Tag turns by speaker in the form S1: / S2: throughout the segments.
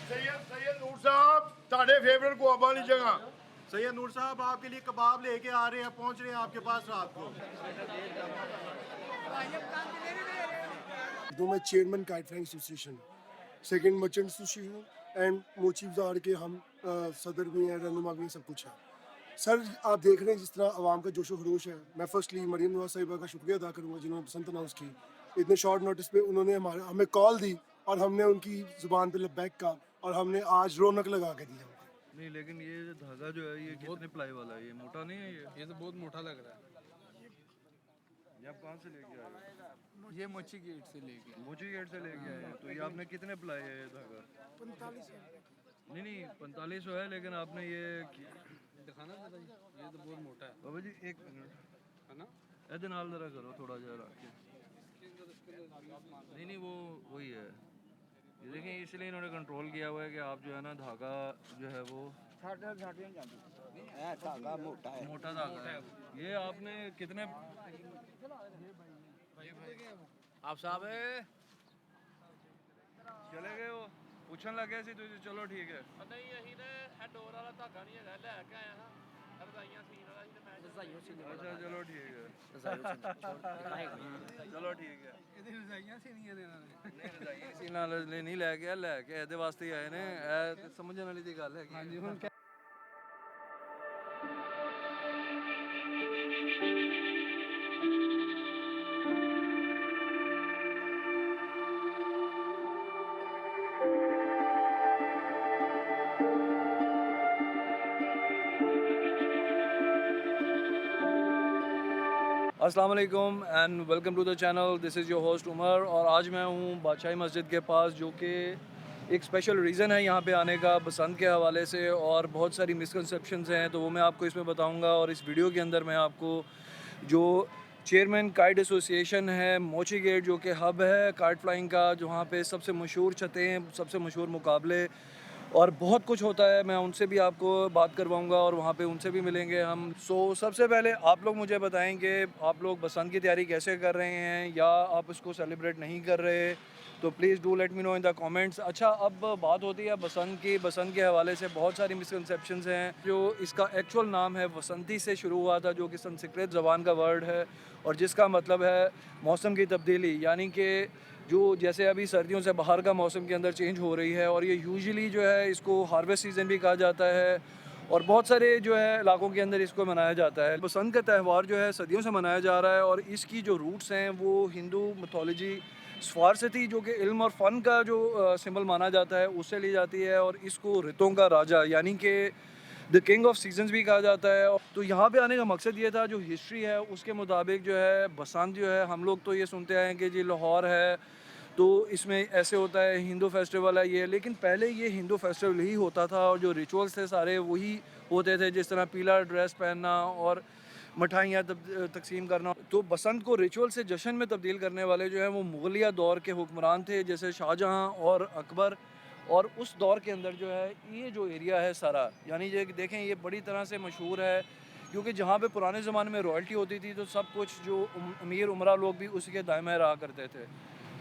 S1: सैयद नूर साहब ताड़े फेवरेट को अबानी जगह
S2: सैयद नूर साहब आपके लिए कबाब लेके आ रहे हैं, पहुंच रहे हैं आपके पास रात को।
S3: दो मैं chairman kite flying association, second merchant association and मोची बाजार के हम सदर भी हैं, रहनुमा भी हैं, सब कुछ है। सर आप देख रहे हैं जिस तरह आवाम का जोशो खरोश है। मैं फर्स्टली मरीम नवाज साहिबा का शुक्रिया अदा करूँगा जिन्होंने बसंत अनाउंस की। इतने शॉर्ट नोटिस पे उन्होंने हमें कॉल दी और हमने उनकी ज़ुबान पे लब्बैक का और हमने आज रौनक लगा के दी हमको।
S4: नहीं लेकिन ये धागा जो है ये कितने प्लाई वाला है? ये मोटा नहीं है?
S5: ये तो बहुत मोटा लग रहा है।
S4: ये आप कहाँ से लेके आए हो?
S5: ये मोची गेट से लेके
S4: मोची गेट से लेके आए हैं। तो ये आपने कितने प्लाई है ये धागा?
S3: 45।
S4: नहीं नहीं 4500 है, लेकिन आपने ये
S5: दिखाना जरा जी, ये तो बहुत मोटा है।
S4: बाबा जी एक मिनट
S5: है ना?
S4: ऐसे नाल जरा करो थोड़ा जरा के। नहीं नहीं वो वही है। ये देखें इसलिए इन्होंने कंट्रोल किया हुआ है कि आप जो है ना धागा जो है वो
S6: धागा मोटा है।
S4: मोटा धागा है। ये आपने कितने
S5: आप साहब
S4: चले गए हो? पूछने लगे सी तुझे? चलो ठीक है।
S5: नहीं यही ने ਇਹ ਡੋਰ ਵਾਲਾ ਧਾਗਾ ਨਹੀਂ ਹੈਗਾ, ਲੈ ਕੇ ਆਇਆ ਹਾਂ ਰਜ਼ਾਈਆਂ ਸੀਨ वाला ਸੀ ਤੇ ਮੈਂ ਰਜ਼ਾਈਆਂ ਸੀਨ
S4: अच्छा चलो ठीक है। चलो ठीक है।
S5: ਇਹਦੀ ਰਜ਼ਾਈਆਂ ਸੀਨੀਆਂ ਦੇ ਇਹਨਾਂ ਨੇ।
S4: ਨਹੀਂ ਰਜਾਈ ਸੀ ਨਾਲ ਨਹੀਂ ਲੈ ਕੇ ਇਹਦੇ ਵਾਸਤੇ ਹੀ ਆਏ ਨੇ। ਇਹ ਤੇ ਸਮਝਣ ਵਾਲੀ ਦੀ ਗੱਲ ਹੈ।
S5: ਹਾਂਜੀ ਹੁਣ
S4: अस्सलाम वालेकुम and welcome to the channel. This is your host Umar और आज मैं हूँ बादशाही मस्जिद के पास, जो कि एक स्पेशल रीज़न है यहाँ पे आने का बसंत के हवाले से, और बहुत सारी मिसकंसेप्शंस हैं तो वो मैं आपको इसमें बताऊँगा। और इस वीडियो के अंदर मैं आपको जो चेयरमैन काइट एसोसिएशन है मोची गेट, जो कि हब है काइट फ्लाइंग का, जहाँ पे सबसे मशहूर छतें, सबसे मशहूर मुकाबले और बहुत कुछ होता है, मैं उनसे भी आपको बात करवाऊंगा और वहाँ पे उनसे भी मिलेंगे हम। सबसे पहले आप लोग मुझे बताएं कि आप लोग बसंत की तैयारी कैसे कर रहे हैं, या आप इसको सेलिब्रेट नहीं कर रहे, तो please do let me know in the comments. अच्छा, अब बात होती है बसंत की। बसंत के हवाले से बहुत सारी मिसकंसेप्शंस हैं। जो इसका एक्चुअल नाम है वसंती से शुरू हुआ था, जो कि संस्कृत ज़बान का वर्ड है और जिसका मतलब है मौसम की तब्दीली, यानी कि जो जैसे अभी सर्दियों से बाहर का मौसम के अंदर चेंज हो रही है। और ये यूजुअली जो है इसको हार्वेस्ट सीज़न भी कहा जाता है और बहुत सारे जो है इलाकों के अंदर इसको मनाया जाता है। बसंत का त्यौहार जो है सदियों से मनाया जा रहा है और इसकी जो रूट्स हैं वो हिंदू मिथोलॉजी फारसती, जो कि इल्म और फ़न का जो सिंबल माना जाता है, उससे ली जाती है। और इसको ऋतुओं का राजा यानी कि द किंग ऑफ सीजन्स भी कहा जाता है। तो यहाँ पे आने का मकसद ये था, जो हिस्ट्री है उसके मुताबिक जो है बसंत जो है, हम लोग तो ये सुनते आए हैं कि जी लाहौर है तो इसमें ऐसे होता है, हिंदू फेस्टिवल है ये, लेकिन पहले ये हिंदू फेस्टिवल ही होता था और जो रिचुअल्स थे सारे वही होते थे, जिस तरह पीला ड्रेस पहनना और मिठाइयाँ तकसीम करना। तो बसंत को रिचुअल से जश्न में तब्दील करने वाले जो है वो मुगलिया दौर के हुक्मरान थे, जैसे शाहजहाँ और अकबर। और उस दौर के अंदर जो है ये जो एरिया है सारा, यानी ये देखें ये बड़ी तरह से मशहूर है, क्योंकि जहाँ पे पुराने ज़माने में रॉयल्टी होती थी तो सब कुछ जो अमीर उमरा लोग भी उसके दायमे रहा करते थे।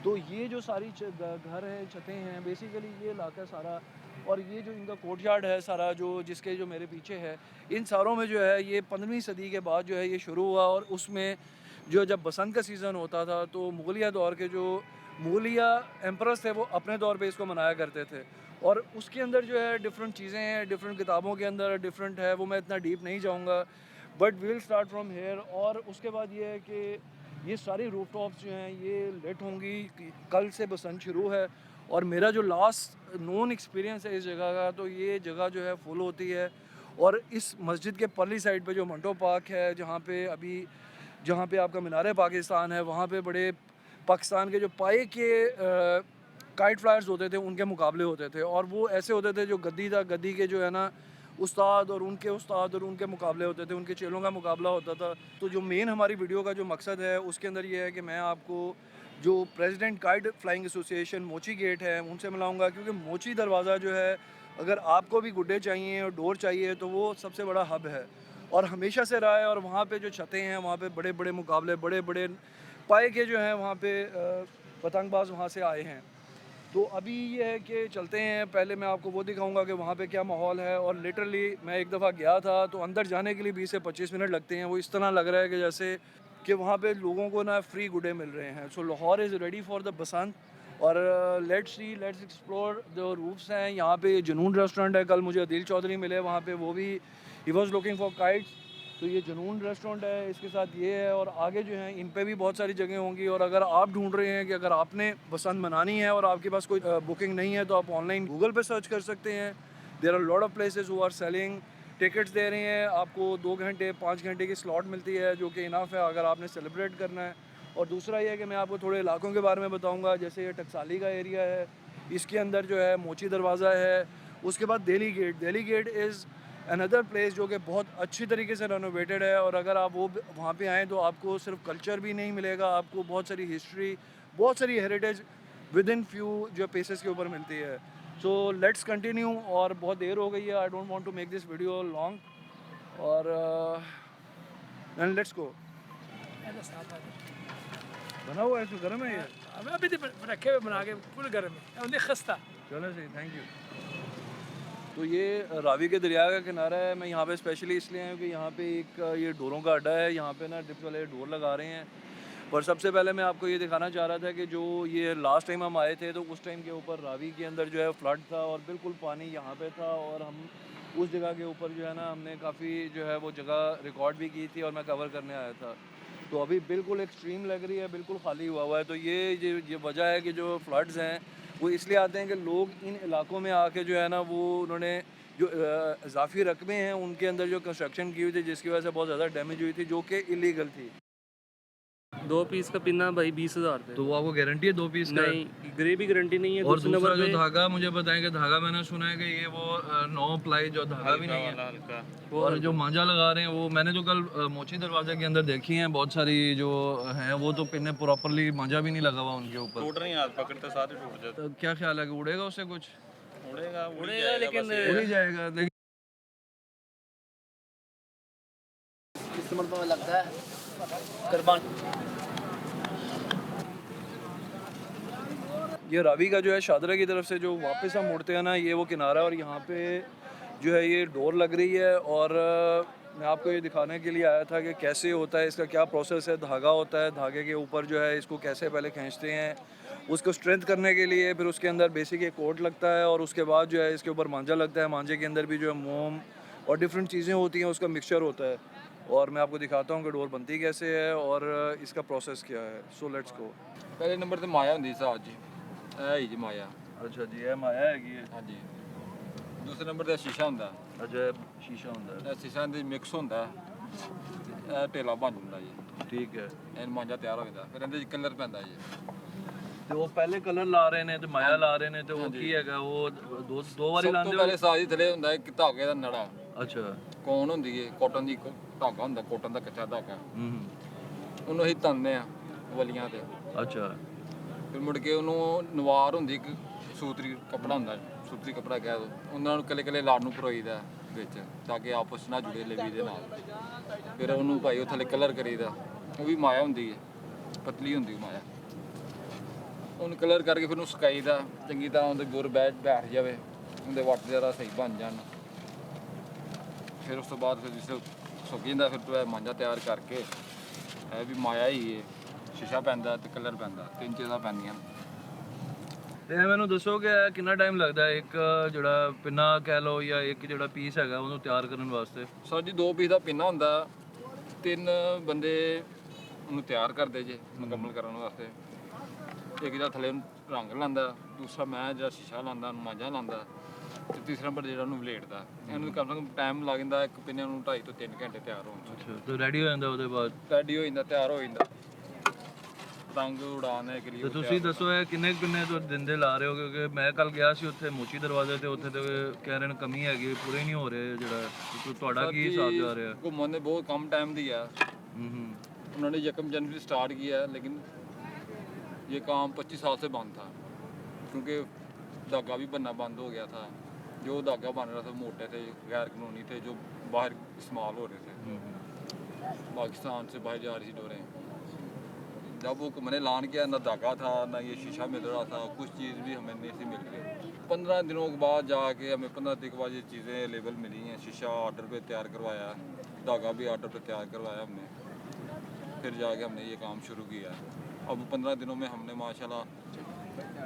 S4: तो ये जो सारी घर हैं, छतें हैं, बेसिकली ये इलाका सारा, और ये जो इनका कोर्टयार्ड है सारा, जो जिसके जो मेरे पीछे है, इन सारों में जो है ये 15वीं सदी के बाद जो है ये शुरू हुआ। और उसमें जो जब बसंत का सीज़न होता था तो मुगलिया दौर के जो मुगलिया एम्परर्स थे वो अपने तौर पे इसको मनाया करते थे। और उसके अंदर जो है डिफरेंट चीज़ें हैं, डिफरेंट किताबों के अंदर डिफरेंट है, वो मैं इतना डीप नहीं जाऊँगा, but we will start from here. और उसके बाद ये है कि ये सारी रूफ टॉप्स जो हैं ये लेट होंगी, कल से बसंत शुरू है। और मेरा जो लास्ट नोन एक्सपीरियंस है इस जगह का, तो ये जगह जो है फुल होती है। और इस मस्जिद के परली साइड पे जो मंटो पार्क है, जहाँ पे आपका मीनार पाकिस्तान है, वहाँ पे बड़े पाकिस्तान के जो पाए के काइट फ्लायर्स होते थे उनके मुकाबले होते थे। और वो ऐसे होते थे, जो गद्दी के जो है ना उस्ताद और उनके मुकाबले होते थे, उनके चेलों का मुकाबला होता था। तो जो मेन हमारी वीडियो का जो मकसद है उसके अंदर ये है कि मैं आपको जो प्रेसिडेंट काइट फ्लाइंग एसोसिएशन मोची गेट है उनसे मिलाऊंगा, क्योंकि मोची दरवाज़ा जो है, अगर आपको भी गुड्डे चाहिए और डोर चाहिए तो वो सबसे बड़ा हब है और हमेशा से रहा है। और वहाँ पे जो छतें हैं वहाँ पे बड़े बड़े मुकाबले, बड़े बड़े पाए के जो हैं वहाँ पे पतंगबाज वहाँ से आए हैं। तो अभी ये है कि चलते हैं, पहले मैं आपको वो दिखाऊंगा कि वहाँ पे क्या माहौल है। और लिटरली मैं एक दफ़ा गया था तो अंदर जाने के लिए 20 से 25 मिनट लगते हैं। वो इस तरह लग रहा है कि जैसे कि वहाँ पे लोगों को ना फ्री गुडे मिल रहे हैं। So Lahore is ready for the Basant. और लेट्स एक्सप्लोर द रूफ्स हैं यहाँ पे। जुनून रेस्टोरेंट है, कल मुझे अदील चौधरी मिले वहाँ पे, वो भी he was looking for kites. तो ये जुनून रेस्टोरेंट है, इसके साथ ये है। और आगे जो है इन पे भी बहुत सारी जगह होंगी। और अगर आप ढूंढ रहे हैं कि अगर आपने बसंत मनानी है और आपके पास कोई बुकिंग नहीं है, तो आप ऑनलाइन गूगल पे सर्च कर सकते हैं। There are lot of places who are selling tickets, दे रहे हैं आपको 2 घंटे 5 घंटे की स्लॉट मिलती है, जो कि इनफ है अगर आपने सेलिब्रेट करना है। और दूसरा ये है कि मैं आपको थोड़े इलाकों के बारे में बताऊँगा। जैसे ये टकसाली का एरिया है, इसके अंदर जो है मोची दरवाज़ा है। उसके बाद Delhi Gate is another place जो कि बहुत अच्छी तरीके से रेनोवेटेड है। और अगर आप वो वहाँ पे आएँ तो आपको सिर्फ कल्चर भी नहीं मिलेगा, आपको बहुत सारी हिस्ट्री, बहुत सारी हेरिटेज विद इन फ्यू जो पेसेस के ऊपर मिलती है। So let's continue. और बहुत देर हो गई है, I don't want to make this video long. और एंड लेट्स गो। बना हुआ है, इसको गर्म है ये?
S5: हमें अभी तो रखे हुए बना के फुल गर्म है, उन्हें खस्ता।
S4: चलो सही, थैंक यू। तो ये रावी के दरिया का किनारा है। मैं यहाँ पे स्पेशली इसलिए आया हूँ कि यहाँ पे एक ये डोरों का अड्डा है। यहाँ पे ना डिप्स वाले डोर लगा रहे हैं। और सबसे पहले मैं आपको ये दिखाना चाह रहा था कि जो ये लास्ट टाइम हम आए थे तो उस टाइम के ऊपर रावी के अंदर जो है फ्लड था और बिल्कुल पानी यहाँ पे था। और हम उस जगह के ऊपर जो है ना, हमने काफ़ी जो है वो जगह रिकॉर्ड भी की थी और मैं कवर करने आया था। तो अभी बिल्कुल एक्सट्रीम लग रही है, बिल्कुल खाली हुआ है। तो ये वजह है कि जो फ्लड्स हैं वो इसलिए आते हैं कि लोग इन इलाकों में आके जो है ना, वो उन्होंने जो इजाफी रकमें हैं उनके अंदर जो कंस्ट्रक्शन की हुई थी, जिसकी वजह से बहुत ज़्यादा डैमेज हुई थी, जो कि इलीगल थी।
S6: 2 पीस का पिन्ना भाई 20,000 पे।
S4: तो वो आपको गारंटी है 2 पीस का?
S6: नहीं, ग्रे भी गारंटी नहीं है।
S4: और
S6: दूसरे
S4: दूसरा
S6: नंबर
S4: जो
S6: पे
S4: धागा, मुझे बताएं कि धागा मैंने सुना है कि ये वो 9 प्लाई जो धागा भी नहीं है।
S6: वो
S4: और जो मांझा लगा रहे हैं वो मैंने तो कल मोची दरवाजे के अंदर देखी हैं बहुत सारी जो हैं, वो तो पिन्ने प्रॉपरली मांझा भी नहीं लगा हुआ उनके ऊपर।
S7: टूट रही हाथ पकड़ते साथ ही टूट जाते।
S4: तो क्या ख्याल है कि उड़ेगा उससे कुछ?
S7: उड़ेगा
S6: उड़ेगा, लेकिन
S4: उड़ ही जाएगा। लेकिन
S8: इस मरतबा में लगता है कुर्बान।
S4: ये रावी का जो है शादरा की तरफ से जो वापस हम मुड़ते हैं ना, ये वो किनारा है। और यहाँ पे जो है ये डोर लग रही है। और मैं आपको ये दिखाने के लिए आया था कि कैसे होता है, इसका क्या प्रोसेस है। धागा होता है, धागे के ऊपर जो है इसको कैसे पहले खींचते हैं, उसको स्ट्रेंथ करने के लिए। फिर उसके अंदर बेसिक एक कोट लगता है और उसके बाद जो है इसके ऊपर मांझा लगता है। मांझे के अंदर भी जो है मोम और डिफरेंट चीज़ें होती हैं, उसका मिक्सचर होता है। और मैं आपको दिखाता हूँ कि डोर बनती कैसे है और इसका प्रोसेस क्या है। So let's go.
S7: पहले नंबर ਤੇ ਮਾਇਆ ਹੁੰਦੀ ਸੀ ਜੀ, ਇਹ ਹੀ ਜੀ ਮਾਇਆ।
S4: अच्छा जी, ये माया हैगी है।
S7: ਹਾਂਜੀ। ਦੂਸਰੇ ਨੰਬਰ ਤੇ ਸ਼ੀਸ਼ਾ ਹੁੰਦਾ।
S4: अच्छा, शीशा ਹੁੰਦਾ है।
S7: ਇਹ ਸ਼ੀਸ਼ਾ ਦੇ ਮਿਕਸ ਹੁੰਦਾ। ਇਹ ਢੇਲਾ ਬਣ ਜਾਂਦਾ ਜੀ।
S4: ठीक है।
S7: ਇਹ ਮਾਂਜਾ ਤਿਆਰ ਹੋ ਜਾਂਦਾ। ਫਿਰ ਇਹਦੇ ਵਿੱਚ ਕਲਰ ਪੈਂਦਾ ਜੀ।
S4: ਤੇ ਉਹ ਪਹਿਲੇ ਕਲਰ ਲਾ ਰਹੇ ਨੇ ਤੇ ਮਾਇਆ ਲਾ ਰਹੇ ਨੇ ਤੇ ਉਹ ਕੀ ਹੈਗਾ, ਉਹ ਦੋ ਵਾਰੀ
S7: ਸਭ ਤੋਂ
S4: ਲਾਉਂਦੇ
S7: ਪਹਿਲੇ
S4: ਹੋ?
S7: ਸਾਜੀ ਥਲੇ ਹੁੰਦਾ ਇੱਕ ਧਾਗੇ ਦਾ ਨੜਾ।
S4: ਅੱਛਾ।
S7: ਕੌਣ ਹੁੰਦੀ ਏ, ਕਾਟਨ ਦੀ ਇੱਕ ਧਾਗਾ ਹੁੰਦਾ, ਕਾਟਨ ਦਾ ਕੱਚਾ ਧਾਗਾ।
S4: ਹੂੰ।
S7: ਉਹਨੂੰ ਅਸੀਂ ਤੰਨਦੇ ਆ ਵਲੀਆਂ ਤੇ।
S4: ਅੱਛਾ।
S7: ਫਿਰ ਮੁੜ ਕੇ ਉਹਨੂੰ ਨਵਾਰ ਹੁੰਦੀ ਇੱਕ ਸੂਤਰੀ ਕੱਪੜਾ ਹੁੰਦਾ, ਸੂਤਰੀ ਕੱਪੜਾ ਕਹਿ ਦੋ, ਉਹਨਾਂ ਨੂੰ ਕੱਲੇ ਲਾੜ ਨੂੰ ਪਰੋਈਦਾ ਵਿੱਚ ਤਾਂ ਕਿ ਆਪਸ ਨਾਲ ਜੁੜੇ ਲਵੀ ਦੇ ਨਾਲ। ਫਿਰ ਉਹਨੂੰ ਭਾਈ ਉਹ ਥੱਲੇ ਕਲਰ ਕਰੀਦਾ। ਉਹ ਵੀ ਮਾਇਆ ਹੁੰਦੀ ਹੈ, ਪਤਲੀ ਹੁੰਦੀ ਮਾਇਆ। ਉਹਨੂੰ ਕਲਰ ਕਰਕੇ ਫਿਰ ਉਹਨੂੰ ਸੁਕਾਈਦਾ ਚੰਗੀ ਤਰ੍ਹਾਂ, ਉਹਦੇ ਗੁਰ ਬੈਠ ਜਾਵੇ, ਉਹਦੇ ਵੱਟ ਜ਼ਿਆਦਾ ਸਹੀ ਬਣ ਜਾਣ। ਫਿਰ ਉਸ ਤੋਂ ਬਾਅਦ ਫਿਰ ਜਿਸ ਸੁੱਕ ਜਾਂਦਾ, ਫਿਰ ਤੋਂ ਮਾਂਜਾ ਤਿਆਰ ਕਰਕੇ ਇਹ ਵੀ ਮਾਇਆ ਹੀ ਹੈ। ਸ਼ੀਸ਼ਾ ਪੈਂਦਾ ਤੇ ਕਲਰ ਪੈਂਦਾ, 3 ਚੀਜ਼ਾਂ ਪੈਂਦੀਆਂ।
S4: ਤੇ ਇਹ ਮੈਨੂੰ ਦੱਸੋ ਕਿ ਇਹ ਕਿੰਨਾ ਟਾਈਮ ਲੱਗਦਾ ਹੈ ਇੱਕ ਜਿਹੜਾ ਪਿੰਨਾ ਕਹਿ ਲਓ ਜਾਂ ਇੱਕ ਜਿਹੜਾ ਪੀਸ ਹੈਗਾ ਉਹਨੂੰ ਤਿਆਰ ਕਰਨ ਵਾਸਤੇ?
S7: ਸਰ ਜੀ 2 ਪੀਸ ਦਾ ਪਿੰਨਾ ਹੁੰਦਾ, 3 ਬੰਦੇ ਉਹਨੂੰ ਤਿਆਰ ਕਰਦੇ ਜੇ ਮੁਕੰਮਲ ਕਰਨ ਵਾਸਤੇ। ਇੱਕ ਜਿਹੜਾ ਥੱਲੇ ਰੰਗ ਲਾਉਂਦਾ, ਦੂਸਰਾ ਮੈਂ ਜਿਹੜਾ ਸ਼ੀਸ਼ਾ ਲਾਉਂਦਾ, ਮਾਂਝਾ ਲਾਉਂਦਾ, ਤੇ ਤੀਸਰਾ ਨੰਬਰ ਜਿਹੜਾ ਉਹਨੂੰ ਵਲੇਟਦਾ। ਇਹਨੂੰ ਕਮ ਸੇ ਕਮ ਟਾਈਮ ਲੱਗ ਜਾਂਦਾ ਇੱਕ ਪਿੰਨੇ ਨੂੰ 2.5 ਤੋਂ 3 ਘੰਟੇ ਤਿਆਰ ਹੋਣ 'ਚ।
S4: ਅੱਛਾ, ਤੇ ਰੈਡੀ ਹੋ ਜਾਂਦਾ ਉਹਦੇ ਬਾਅਦ?
S7: ਰੈਡੀ ਹੋ ਜਾਂਦਾ, ਤਿਆਰ ਹੋ ਜਾਂਦਾ। ਪਤੰਗ ਉਡਾਉਣ ਕੇ ਲਈ
S4: ਤੇ ਤੁਸੀਂ ਦੱਸੋ ਇਹ ਕਿੰਨੇ ਪਿੰਨੇ ਤੋਂ ਦਿੰਦੇ ਲਾ ਰਹੇ ਹੋ? ਕਿਉਂਕਿ ਮੈਂ ਕੱਲ ਗਿਆ ਸੀ ਉੱਥੇ ਮੋਚੀ ਦਰਵਾਜ਼ੇ ਤੇ, ਉੱਥੇ ਤੇ ਕਹਿ ਰਹੇ ਨੇ ਕਮੀ ਹੈਗੀ, ਪੂਰੇ ਨਹੀਂ ਹੋ ਰਹੇ ਜਿਹੜਾ। ਤੁਹਾਡਾ ਕੀ ਹਿਸਾਬ ਜਾ ਰਿਹਾ?
S7: ਘੁੰਮਣ ਦੇ ਬਹੁਤ ਕਮ ਟਾइम दी है।
S4: हम्म।
S7: उन्होंने 1 जनवरी स्टार्ट किया है, लेकिन ये काम 25 साल से बंद था, क्योंकि धागा भी बनना बंद हो गया था। जो धागा बन रहा था मोटे थे, गैर कानूनी थे, जो बाहर इस्तेमाल हो रहे थे, पाकिस्तान से बाहर जा रही थी डोरें। जब वो मैंने ऐलान किया ना धागा था ना ये शीशा मिल रहा था, कुछ चीज़ भी हमें नहीं थी मिल रही। 15 दिनों के बाद जाके हमें 15 दिन के बाद ये चीज़ें लेवल मिली हैं। शीशा ऑर्डर पे तैयार करवाया, धागा भी ऑर्डर पे तैयार करवाया हमने, फिर जाके हमने ये काम शुरू किया। अब 15 दिनों में हमने माशाल्लाह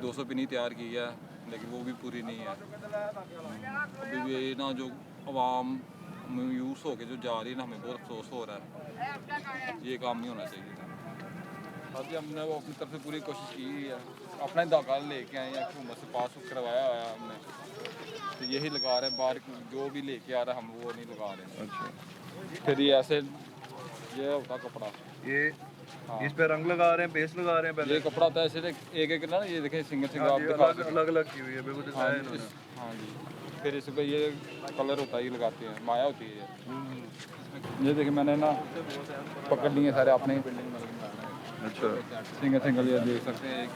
S7: 200 पिनी तैयार की है, लेकिन वो भी पूरी नहीं है अभी भी। ये ना जो आवाम यूज़ होके जो जा रही है ना, हमें बहुत अफसोस हो रहा है। ये काम नहीं होना चाहिए था। अभी हमने वो अपनी तरफ से पूरी कोशिश की है, अपना ही धागा लेके आए हैं, हुकूमत से पास करवाया हुआ है हमने, तो यही लगा रहे हैं। बाहर जो भी लेके आ रहा है हम वो नहीं लगा रहे हैं। अच्छा, फिर ये ऐसे ये होता कपड़ा,
S4: ये
S7: हाँ।
S4: इस पे रंग लगा रहे हैं, पेस्ट लगा रहे हैं पहले।
S7: ये कपड़ा होता है ऐसे एक एक ना, ये देखें सिंगल सिंगल आप दिखा सकते हैं।
S4: अलग अलग की हुई है, बिल्कुल
S7: हाँ
S4: दिखाया इन्होंने।
S7: हाँ जी, फिर इस पर ये कलर होता है, ये लगाते हैं, माया होती है ये देखिए मैंने ना पकड़ लिए सारे अपने ही बिल्डिंग में।
S4: अच्छा,
S7: सिंगल सिंगल ये देख सकते हैं।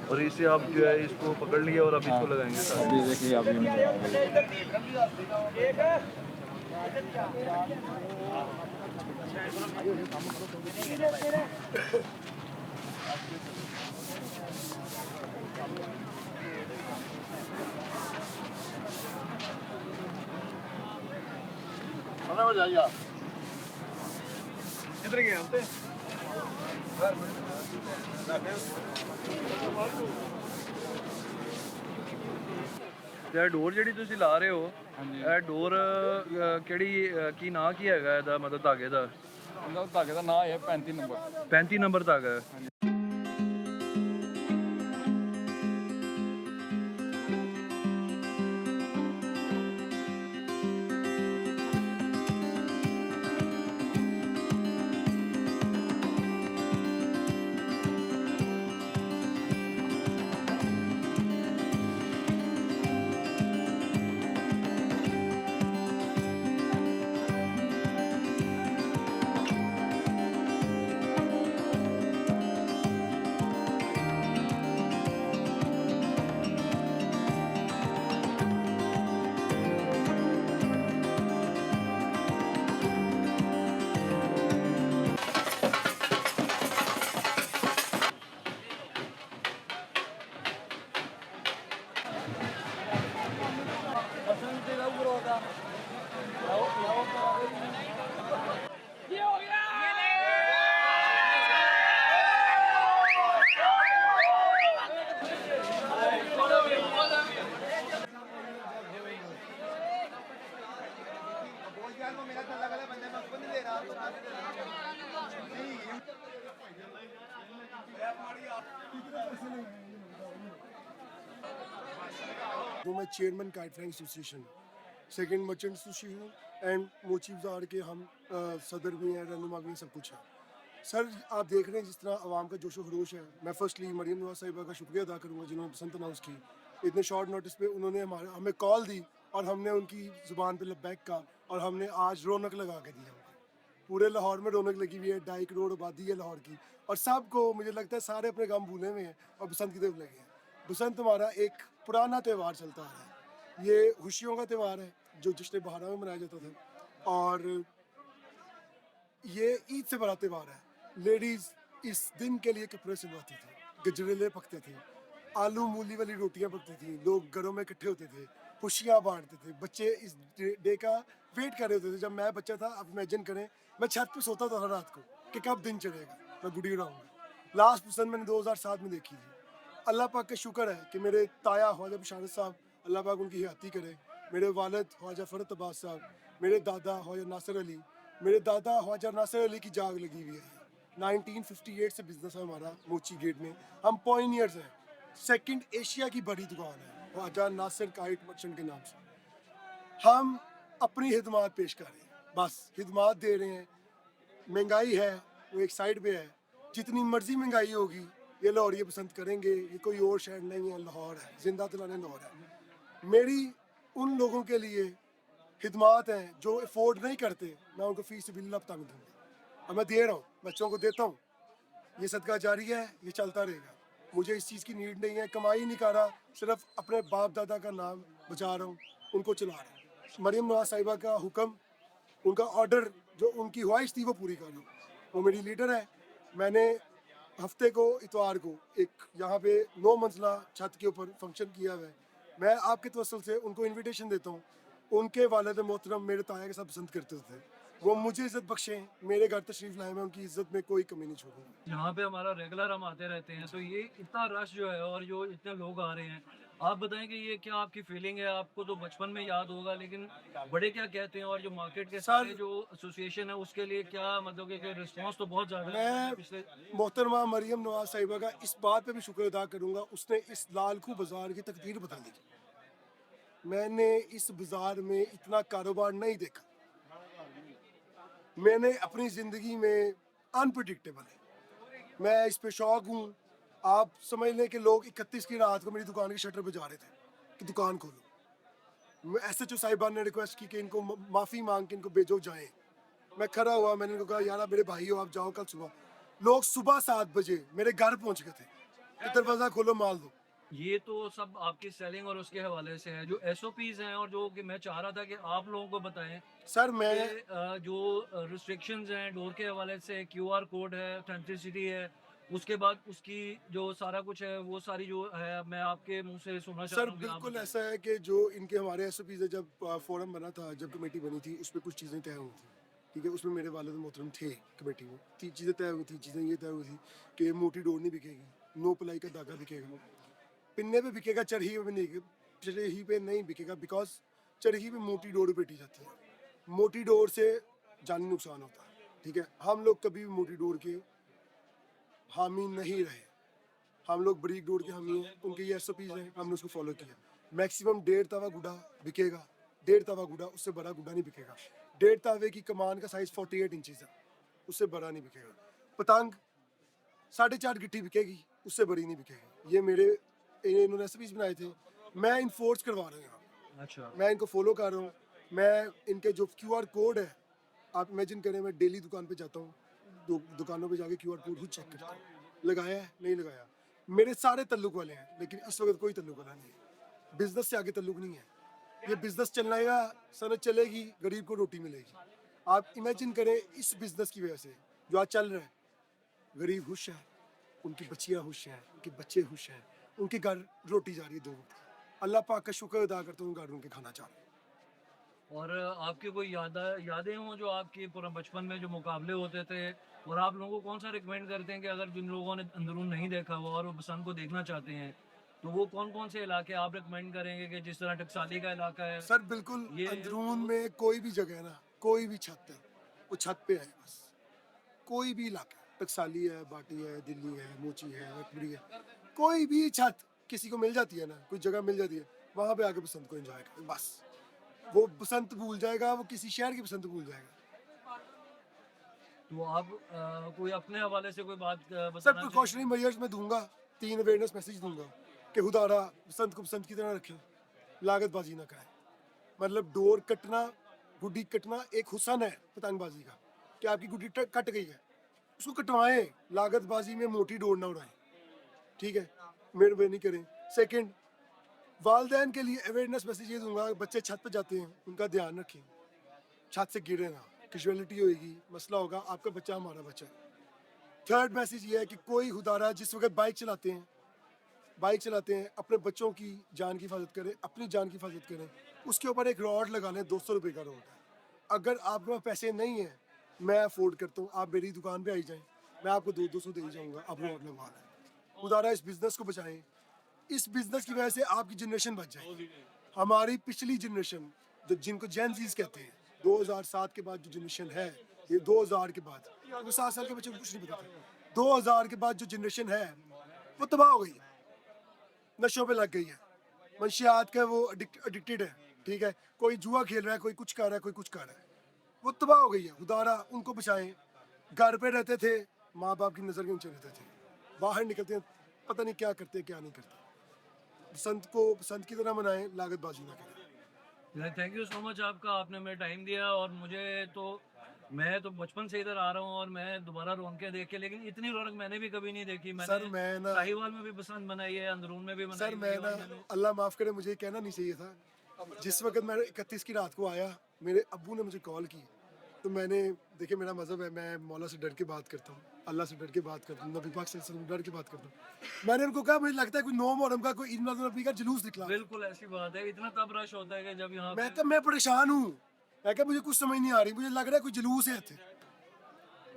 S4: और इसे आप जो है इसको पकड़ लिया और अब इसको लगाएंगे सारे।
S7: अभी देखिए आप
S1: हो जाइए
S4: किधर गए हम थे? ਇਹ ਡੋਰ ਜਿਹੜੀ ਤੁਸੀਂ ਲਾ ਰਹੇ ਹੋ, ਇਹ ਡੋਰ ਕਿਹੜੀ ਕੀ ਨਾਂ ਕੀ ਹੈਗਾ ਇਹਦਾ, ਮਤਲਬ ਧਾਗੇ ਦਾ?
S7: ਇਹਦਾ ਧਾਗੇ ਦਾ ਨਾਂ ਹੈ 35 ਨੰਬਰ।
S4: 35 ਨੰਬਰ ਧਾਗਾ ਹੈ।
S3: तो मैं chairman kite flying association, second merchant association and मोचीव्स आर के हम सदर भी हैं, रहनुमा भी हैं, सब कुछ है। सर आप देख रहे हैं जिस तरह आवाम का जोशो खरोश है। मैं फर्स्टली मरियम नवाज साहिबा का शुक्रिया अदा करूँगा जिन्होंने पसंद अनाउंस की। इतने शॉर्ट नोटिस पे उन्होंने हमें कॉल दी और हमने उनकी ज़ुबान पे लब्बैक का, और हमने आज रौनक लगा के दी हमको। पूरे लाहौर में रौनक लगी हुई है, 2.5 करोड़ आबादी है लाहौर की, और सबको मुझे लगता है सारे अपने काम भूले हुए हैं और बसंत की तरफ लगे हैं। बसंत हमारा एक पुराना त्यौहार चलता आ रहा है, ये खुशियों का त्यौहार है जो जश्न बहारा में मनाया जाता था, और ये ईद से बड़ा त्यौहार है। लेडीज़ इस दिन के लिए कपड़े सिलवाती थी, गजरेले पकते थे, आलू मूली वाली रोटियां पकती थी, लोग घरों में इकट्ठे होते थे, खुशियाँ बांटते थे, बच्चे इस डे का वेट कर रहे होते थे। जब मैं बच्चा था, अब इमेजिन करें, मैं छत पे सोता था रात को कि कब दिन चढ़ेगा, मैं गुड़ी उड़ाऊंगा। लास्ट पसंद मैंने 2007 में देखी थी। अल्लाह पाक का शुक्र है कि मेरे ताया ख्वाजा बशारत साहब, अल्लाह पाक उनकी हयाती करे, मेरे वालिद ख्वाजा फरत अब्बास साहब, मेरे दादा ख्वाजा नासिर अली, मेरे दादा ख्वाजा नासिर अली की जाग लगी हुई है। 1958 से बिजनेस है हमारा मोची गेट में, हम पॉइनियर्स हैं। सेकंड एशिया की बड़ी दुकान है ख्वाजा नासिर काइट मर्चेंट के नाम से। हम अपनी खिदमात पेश कर रहे हैं, बस खिदमात दे रहे हैं। महंगाई है वो एक साइड पे है, जितनी मर्जी महंगाई होगी ये लाहौरिये पसंद करेंगे, ये कोई और शहर नहीं है, लाहौर है, जिंदा दिलाने लाहौर है। मेरी उन लोगों के लिए खिदमात हैं जो अफोर्ड नहीं करते, मैं उनको फीस बिल्ला तंग दूँगा, और मैं दे रहा हूँ, बच्चों को देता हूँ। ये सदका जारी है, ये चलता रहेगा। मुझे इस चीज़ की नीड नहीं है, कमाई नहीं कर रहा, सिर्फ अपने बाप दादा का नाम बचा रहा हूँ, उनको चला रहा हूँ। मरियम नवाज साहिबा का हुक्म, उनका ऑर्डर, जो उनकी ख्वाहिश थी वो पूरी कर रहा हूँ। वो मेरी लीडर है। मैंने हफ्ते को इतवार को एक यहाँ पे 9 मंजिला छत के ऊपर फंक्शन किया हुआ है। मैं आपके तवसल से उनको इनविटेशन देता हूँ। उनके वालिद मोहतरम मेरे ताया के साथ पसंद करते थे, वो मुझे इज़्ज़त बख्शें, मेरे घर तशरीफ़ लाए, मैं उनकी इज़्ज़त में कोई कमी नहीं छोड़ूंगा।
S4: यहाँ पे हमारा रेगुलर हम आते रहते हैं, तो ये इतना रश जो है और जो इतने लोग आ रहे हैं, आप बताएं कि ये क्या आपकी फीलिंग है? आपको तो बचपन में याद होगा, लेकिन बड़े क्या कहते हैं, और जो मार्केट के सारे जो एसोसिएशन है उसके लिए क्या मतलब कि रिस्पांस तो बहुत ज़्यादा है
S3: मैं
S4: पिछले।
S3: मोहतरमा मरियम नवाज साहिबा का इस बात पे भी शुक्र अदा करूंगा, उसने इस लालखू बाजार की तकदीर बदल दी। मैंने इस बाजार में इतना कारोबार नहीं देखा। मैंने अपनी ज़िंदगी में अनप्रडिक्टेबल है, मैं इस पे शौक हूँ। आप समझ लें कि लोग 31 की रात को मेरी दुकान के शटर पे जा रहे थे कि दुकान खोलो। SHO साहिबा ने रिक्वेस्ट की कि इनको माफ़ी मांग के इनको भेजो जाएं। मैं खड़ा हुआ, मैंने इनको कहा यार आप मेरे भाई हो, आप जाओ कल सुबह। लोग सुबह 7 बजे मेरे घर पहुंच गए थे कि दरवाज़ा खोलो माल दो।
S4: ये तो सब आपकी सेलिंग और उसके हवाले से है, जो SOPs हैं और जो कि मैं चाह रहा था कि आप लोगों को बताएं
S3: सर मैं
S4: कि जो रिस्ट्रिक्शंस हैं डोर के हवाले से, QR कोड है, ऑथेंटिसिटी है, उसके बाद उसकी जो सारा कुछ है वो सारी जो है मैं आपके मुंह से सुनना चाह
S3: सर
S4: रहा हूँ कि आप
S3: बिल्कुल
S4: बताएं।
S3: ऐसा है कि जो इनके हमारे SOPs है, जब फोरम बना था, जब कमेटी बनी थी, उस पर कुछ चीज़ें तय हुई थी। ठीक है, उसमें मेरे वालिद मोहतरम थे कमेटी में। 3 चीज़ें तय हुई थी। चीज़ें ये तय हुई थी कि मोटी डोर नहीं बिकेगी, नो प्लाई का धागा बिकेगा, पिन्ने पे बिकेगा, चरही पे नहीं, चरही पे नहीं बिकेगा, बिकॉज चरही पे मोटी डोर पेटी जाती है, मोटी डोर से जानी नुकसान होता है। ठीक है, हम लोग कभी भी मोटी डोर के हामी नहीं रहे, हम लोग बरीक डोर के हामी हैं। उनके ये SOPs हैं, हमने उसको फॉलो किया। मैक्सिमम 1.5 तवा गुड़ा बिकेगा, 1.5 तवा गुड़ा, उससे बड़ा गुड़ा नहीं बिकेगा। 1.5 तावे की कमान का साइज 48 इंचज़ है, उससे बड़ा नहीं बिकेगा। पतंग 4.5 गिट्टी बिकेगी, उससे बड़ी नहीं बिकेगी। ये मेरे इन्होंने SOPs बनाए थे, मैं इन्फोर्स करवा रहा हूँ।
S4: अच्छा,
S3: मैं इनको फॉलो कर रहा हूँ। मैं इनके जो QR कोड है, आप इमेजिन करें, मैं डेली दुकान पे जाता हूँ, दुकानों पे जाके QR कोड खुद चेक करता हूँ, लगाया है नहीं लगाया। मेरे सारे तल्लुक वाले हैं, लेकिन इस वक्त कोई तल्लुक वाला नहीं है। बिजनेस से आगे तल्लुक नहीं है। ये बिजनेस चलना, सनत चलेगी, गरीब को रोटी मिलेगी। आप इमेजिन करें, इस बिजनेस की वजह से जो आज चल रहा है, गरीब खुश है, उनकी बच्चियाँ खुश हैं, उनके बच्चे खुश हैं, उनके घर रोटी जा रही है 2 वक्त। अल्लाह पाक का शुक्र अदा करता हूँ, घर उनके खाना चाह रहे हैं।
S4: और आपकी कोई यादें हों जो आपके पूरा बचपन में जो मुकाबले होते थे, और आप लोगों को कौन सा रिकमेंड करते हैं कि अगर जिन लोगों ने अंदरून नहीं देखा हुआ और वो बसंत को देखना चाहते हैं, तो वो कौन कौन से इलाके आप रिकमेंड करेंगे? कि जिस तरह टकसाली का इलाका है
S3: सर बिल्कुल,
S4: ये
S3: अंदरून में कोई भी जगह है ना, कोई भी छत है, वो छत पे है बस। कोई भी इलाका, टकसाली है, बाटी है, दिल्ली है, मोची है, रखबड़ी है, कोई भी छत किसी को मिल जाती है ना, कोई जगह मिल जाती है, वहाँ पे आके बसंत को एंजॉय करें बस। वो बसंत भूल जाएगा, वो किसी शहर की बसंत भूल जाएगा।
S4: तो आप कोई अपने हवाले से कोई बात
S3: सर
S4: बताना
S3: प्रिकॉशनरी मेजर्स मैं दूंगा, 3 अवेयरनेस मैसेज दूंगा कि खुदारा बसंत को बसंत की तरह रखें, लागतबाजी ना करें। मतलब डोर कटना, गुड्डी कटना एक हुसन है पतंगबाजी का, कि आपकी गुड्डी कट गई है, उसको कटवाएं, लागतबाजी में मोटी डोर ना उड़ाएं। ठीक है, मेहरबानी करें। सेकंड, वालदैन के लिए अवेयरनेस मैसेज ये दूंगा, बच्चे छत पर जाते हैं, उनका ध्यान रखें, छत से गिरे ना, कैजुअलिटी होएगी, मसला होगा, आपका बच्चा हमारा बच्चा है। थर्ड मैसेज ये है कि कोई खुदारा जिस वक्त बाइक चलाते हैं, अपने बच्चों की जान की हिफाजत करें, अपनी जान की हिफाजत करें। उसके ऊपर एक रॉड लगा लें, 200 रुपये का रॉड है। अगर आपके पास पैसे नहीं हैं, मैं अफोर्ड करता हूँ, आप मेरी दुकान पे आई जाएं, मैं आपको 200 दे ही जाऊँगा, आप रॉड लगवा लें। खुदारा इस बिज़नेस को बचाएं, इस बिज़नेस की वजह से आपकी जनरेशन बच जाए। हमारी पिछली जनरेशन, जो जिनको जेन ज़ीज़ कहते हैं, 2007 के बाद जो जनरेशन है, ये 2000 के बाद, वो 7 साल के बच्चे को कुछ नहीं पता था। 2000 के बाद जो जनरेशन है, वो तबाह हो गई है, नशों पे लग गई है, मंशियात का वो एडिक्टेड है। ठीक है, कोई जुआ खेल रहा है, कोई कुछ कर रहा है, कोई कुछ कर रहा है, वो तबाह हो गई है। खुदारा उनको बचाएं। घर पे रहते थे, माँ बाप की नज़र के नीचे रहते थे, बाहर निकलते हैं, पता नहीं क्या करते क्या नहीं करते। बसंत को बसंत की तरह मनाएं, लागतबाजी ना करें।
S4: थैंक यू सो मच आपका, आपने मेरा टाइम दिया। और मुझे तो, मैं तो बचपन से इधर आ रहा हूँ और मैं दोबारा रौनकें देख के, लेकिन इतनी रौनक मैंने भी कभी नहीं देखी।
S3: सर
S4: मैंने
S3: मैं ना
S4: साहिवाल में भी बसंत बनाई है, अंदरून में भी बनाई
S3: सर
S4: हुई
S3: मैं
S4: है,
S3: ना
S4: और मैंने
S3: अल्लाह माफ़ करे, मुझे ये कहना नहीं चाहिए था। जिस वक्त मैं 31 की रात को आया, मेरे अब्बू ने मुझे कॉल की तो मैंने देखिए मेरा मज़हब है, मैं मौला से डर के बात करता हूँ, अल्लाह से डर के बात करता हूँ, नबी पाक सल्लल्लाहु अलैहि वसल्लम डर के बात करता हूँ। मैंने उनको कहा मुझे लगता है कोई 9 मुहर्रम का कोई ईद मिलाद नबी का जुलूस निकला।
S4: बिल्कुल ऐसी बात है, इतना तब रश होता है कि जब यहाँ
S3: मैं कहा मैं परेशान हूँ, मैं कहा मुझे कुछ समझ नहीं आ रही, मुझे लग रहा है कोई जुलूस है इत्थे,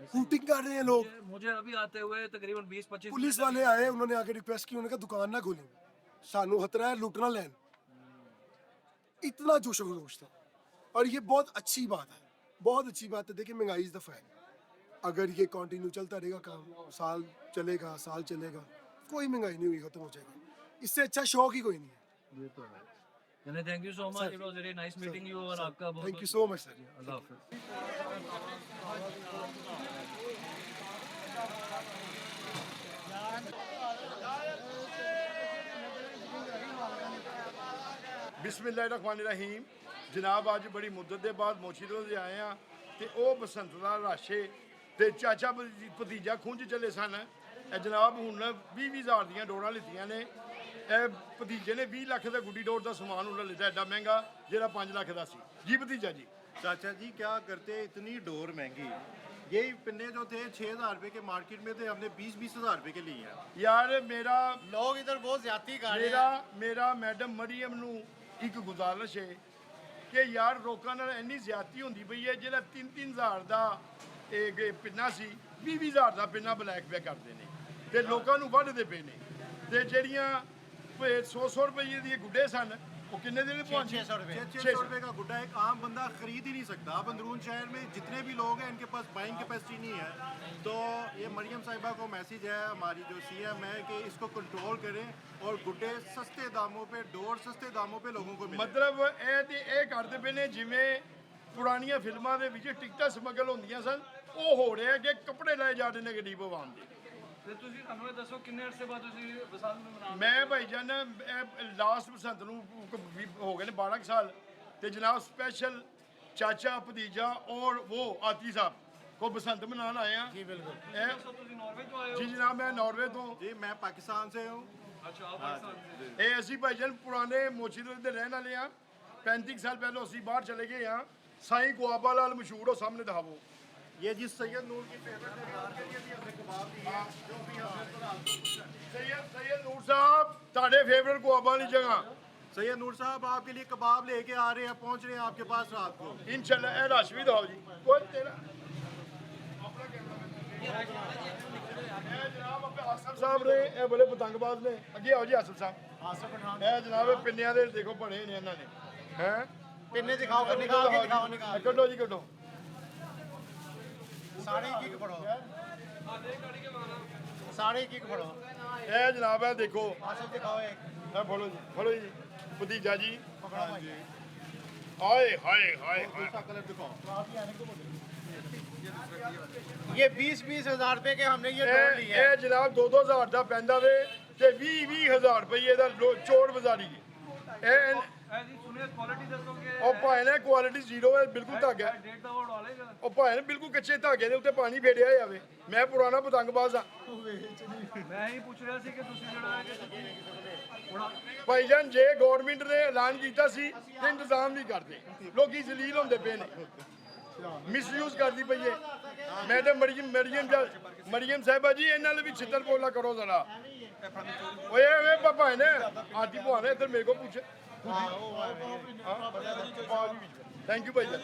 S3: शूटिंग कर रहे हैं लोग।
S4: मुझे अभी आते हुए तकरीबन 20-25
S3: पुलिस वाले आए, उन्होंने आके रिक्वेस्ट की, उन्होंने कहा दुकान ना खोलें, सानू खतरा है, लुटना लैन। इतना जोश खरोश था और ये बहुत अच्छी बात है, बहुत अच्छी बात है। देखिए महंगाई इस दफ़ा है, अगर ये कंटिन्यू चलता रहेगा काम, साल चलेगा, कोई महंगाई नहीं हुई, खत्म हो जाएगी। इससे अच्छा शौक ही कोई नहीं है।
S4: ये तो है। यानी thank you so much, it was very nice meeting you और आपका बहुत
S3: thank you so much sir.
S4: Allah हाफिज़।
S1: ਬਿਸਮਿਲ੍ਲਾਹਿਰਰਹਿਮਾਨਿਰਰਹੀਮ। ਜਨਾਬ ਅੱਜ ਬੜੀ ਮੁੱਦਤ ਦੇ ਬਾਅਦ ਮੋਚੀ ਤੋਂ ਦੇ ਆਏ ਆ ਤੇ ਉਹ ਬਸੰਤ ਦਾ ਰਾਸ਼ੇ ਤੇ ਚਾਚਾ ਭਤੀਜਾ ਖੁੰਝ ਚੱਲੇ ਸਨ। ਇਹ ਜਨਾਬ ਹੁਣ 20-20 ਹਜ਼ਾਰ ਦੀਆਂ ਡੋਰਾਂ ਲਿੱਤੀਆਂ ਨੇ। ਇਹ ਭਤੀਜੇ ਨੇ 20 ਲੱਖ ਦਾ ਗੁੱਡੀ ਡੋਰ ਦਾ ਸਮਾਨ ਉਹਨਾਂ ਲਿੱਤਾ, ਐਡਾ ਮਹਿੰਗਾ ਜਿਹੜਾ 5 ਲੱਖ ਦਾ ਸੀ। ਜੀ ਭਤੀਜਾ जी।
S2: चाचा जी क्या करते इतनी डोर महंगी, यही पिन्ने जो थे 6,000 रुपए के मार्केट में थे, हमने 20-20 हज़ार रुपए के लिए हैं।
S1: यार मेरा
S2: लोग इधर बहुत ज्यादा कर रहे
S1: ਮੇਰਾ
S2: हैं।
S1: ਮੇਰਾ ਮੈਡਮ ਮਰੀਮ ਨੂੰ ਇੱਕ ਗੁਜ਼ਾਰਿਸ਼ ਹੈ ਕਿ ਯਾਰ ਲੋਕਾਂ ਨਾਲ ਇੰਨੀ ਜ਼ਿਆਦਤੀ ਹੁੰਦੀ ਪਈ ਹੈ, ਜਿਹੜਾ 3-3 ਹਜ਼ਾਰ ਦਾ ਇਹ ਪਿੰਨਾ ਸੀ 20-20 ਹਜ਼ਾਰ ਦਾ ਪਿੰਨਾ ਬਲੈਕ ਪੇ ਕਰਦੇ ਨੇ ਤੇ ਲੋਕਾਂ ਨੂੰ ਵੱਢਦੇ ਪਏ ਨੇ। ਤੇ ਜਿਹੜੀਆਂ 100 ਰੁਪਏ ਦੀਆਂ ਗੁੱਡੇ ਸਨ वो कितने दिन पहुंचे?
S2: 600 रुपए का गुड्डा एक आम बंदा खरीद ही नहीं सकता। अब अंदरून शहर में जितने भी लोग हैं इनके पास बाइंग कैपेसिटी नहीं है। तो ये मरियम साहिबा को मैसेज है हमारी जो सीएम है कि इसको कंट्रोल करें और गुड्डे सस्ते दामों पे, डोर सस्ते दामों पे लोगों को मिले।
S1: मतलब ਇਹ ਕਰਦੇ ਪਏ ਨੇ ਜਿਵੇਂ ਪੁਰਾਣੀਆਂ ਫਿਲਮਾਂ ਦੇ ਵਿੱਚ ਟਿਕਟਾਂ ਸਮਗਲ ਹੁੰਦੀਆਂ ਸਨ, ਉਹ ਹੋ ਰਿਹਾ ਕਿ ਕੱਪੜੇ ਲਾਏ ਜਾ ਰਹੇ ਨੇ ਗਰੀਬ ਆਵਾਮ ਦੇ।
S4: ਤੇ ਤੁਸੀਂ ਸਾਨੂੰ ਇਹ ਦੱਸੋ ਕਿੰਨੇ ਅਰਸੇ ਬਾਅਦ ਤੁਸੀਂ ਬਸੰਤ ਨੂੰ ਮਨਾਉਂਦੇ?
S1: ਮੈਂ ਭਾਈਜਾਨ ਲਾਸਟ ਬਸੰਤ ਨੂੰ ਹੋ ਗਏ ਨੇ 12 ਕੁ ਸਾਲ ਤੇ ਜਨਾਬ ਸਪੈਸ਼ਲ ਚਾਚਾ ਭਤੀਜਾ ਔਰ ਉਹ ਆਤੀ ਸਾਹਿਬ को बसंत मनाने आए हैं।
S2: जी बिल्कुल।
S4: ਤੁਸੀਂ ਨਾਰਵੇ ਤੋਂ ਆਏ ਹੋ?
S1: जी जनाब मैं नॉर्वे तो
S2: जी मैं पाकिस्तान से हूँ।
S4: ਅੱਛਾ ਆਪ ਪਾਕਿਸਤਾਨ से।
S1: ਇਹ ਅਸੀਂ ਭਾਈਜਾਨ ਪੁਰਾਣੇ ਮੋਚੀ ਦੇ ਰਹਿਣ ਵਾਲੇ ਆ। 35 ਸਾਲ ਪਹਿਲਾਂ ਅਸੀਂ ਬਾਹਰ ਚਲੇ ਗਏ ਆ। ਸਾਈਂ ਗੁਆਬਾ ਲਾਲ ਮਸ਼ਹੂਰ ਹੋ ਸਾਹਮਣੇ ਦਿਖਾਵੋ।
S2: ये जिस सैयद नूर की फेवरेट है उनके लिए भी हमने कबाब दिए हैं, जो भी हमने
S1: सैयद नूर साहब ਤੁਹਾਡੇ ਫੇਵਰਿਟ ਗੁਆਬਾ ਵਾਲੀ ਜਗ੍ਹਾ
S2: सैयद नूर साहब आपके लिए कबाब लेके आ रहे हैं, पहुंच रहे हैं आपके पास रात को।
S1: इंशाल्लाह ਇਹ ਰਸ਼ ਵੀ ਦਿਖਾਓ ਜੀ। ਕੋਈ ਤੇਰਾ ਇਹ ਜਨਾਬ ਆਪਣੇ ਆਸਫ ਸਾਹਿਬ ਨੇ, ਇਹ ਬੜੇ ਪਤੰਗਬਾਜ਼ ਨੇ। ਅੱਗੇ ਆਓ ਜੀ ਆਸਫ ਸਾਹਿਬ।
S2: आसफ पठान
S1: ਇਹ ਜਨਾਬ ਇਹ ਪਿੰਨਿਆਂ ਦੇ ਦੇਖੋ ਬਣੇ ਨੇ ਇਹਨਾਂ ਨੇ। ਹੈ
S2: पिन्ने दिखाओ कर निकाल के दिखाओ निकाल।
S1: ਕੱਢੋ ਜੀ ਕੱਢੋ।
S2: साढ़े एक पढ़ो, साढ़े एक पढ़ो।
S1: ਇਹ ਜਨਾਬ ਇਹ ਦੇਖੋ,
S2: आसफ दिखाओ एक।
S1: ਇਹ ਫੜੋ ਜੀ, ਫੜੋ ਜੀ ਭਤੀਜਾ ਜੀ।
S2: पकड़ो भाई।
S1: ਹਾਏ ਹਾਏ ਹਾਏ ਹਾਏ।
S2: दूसरा कलर दिखाओ। ये 20-20 हज़ार रुपए के हमने ये डोर लिए हैं।
S1: ਇਹ ਜਨਾਬ 2-2 ਹਜ਼ਾਰ ਦਾ ਪੈਂਦਾ ਵੇ ਤੇ 20-20 ਹਜ਼ਾਰ ਰੁਪਏ ਦਾ ਚੋੜ ਬਾਜ਼ਾਰੀ ਹੈ। ਇਹ
S4: ਐ ਜੀ ਸੁਣਿਆ ਕੁਆਲਿਟੀ ਦੱਸੋਗੇ?
S1: ਉਹ ਭਾਵੇਂ ਨੇ ਕੁਆਲਿਟੀ ਜ਼ੀਰੋ ਹੈ, ਬਿਲਕੁਲ ਧਾਗਾ।
S4: ਡੇਟ ਦਾ ਵਰਡ ਵਾਲੇਗਾ।
S1: ਉਹ ਭਾਵੇਂ ਨੇ ਬਿਲਕੁਲ ਕੱਚੇ ਧਾਗੇ ਦੇ ਉੱਤੇ ਪਾਣੀ ਫੇੜਿਆ ਜਾਵੇ। ਮੈਂ ਪੁਰਾਣਾ ਪਤੰਗਬਾਜ਼ ਆ
S4: ਮੈਂ ਹੀ ਪੁੱਛ ਰਿਹਾ ਸੀ ਕਿ ਤੁਸੀਂ ਜਿਹੜਾ ਹੈ ਕਿ
S1: ਭਾਈਜਾਨ। ਜੇ ਗਵਰਨਮੈਂਟ ਨੇ ਐਲਾਨ ਕੀਤਾ ਸੀ ਤੇ ਇੰਤਜ਼ਾਮ ਨਹੀਂ ਕਰਦੇ, ਲੋਕੀ ਜ਼ਲੀਲ ਹੁੰਦੇ ਪਏ ਨੇ, ਮਿਸਯੂਜ਼ ਕਰਦੀ ਪਈ ਏ। ਮੈਂ ਤੇ ਮਰੀਮ ਸਾਹਿਬਾ ਜੀ ਇਹਨਾਂ ਲਈ ਵੀ ਛਿੱਤਰ ਪੋਲਾ ਕਰੋ ਜ਼ਰਾ। ਓਏ ਵੇ ਪਾਪਾ ਨੇ ਆਦੀ ਭਵਾਨੇ ਇੱਧਰ ਮੇਰੇ ਕੋ ਪੁੱਛੇ। Thank you Bhaijaan.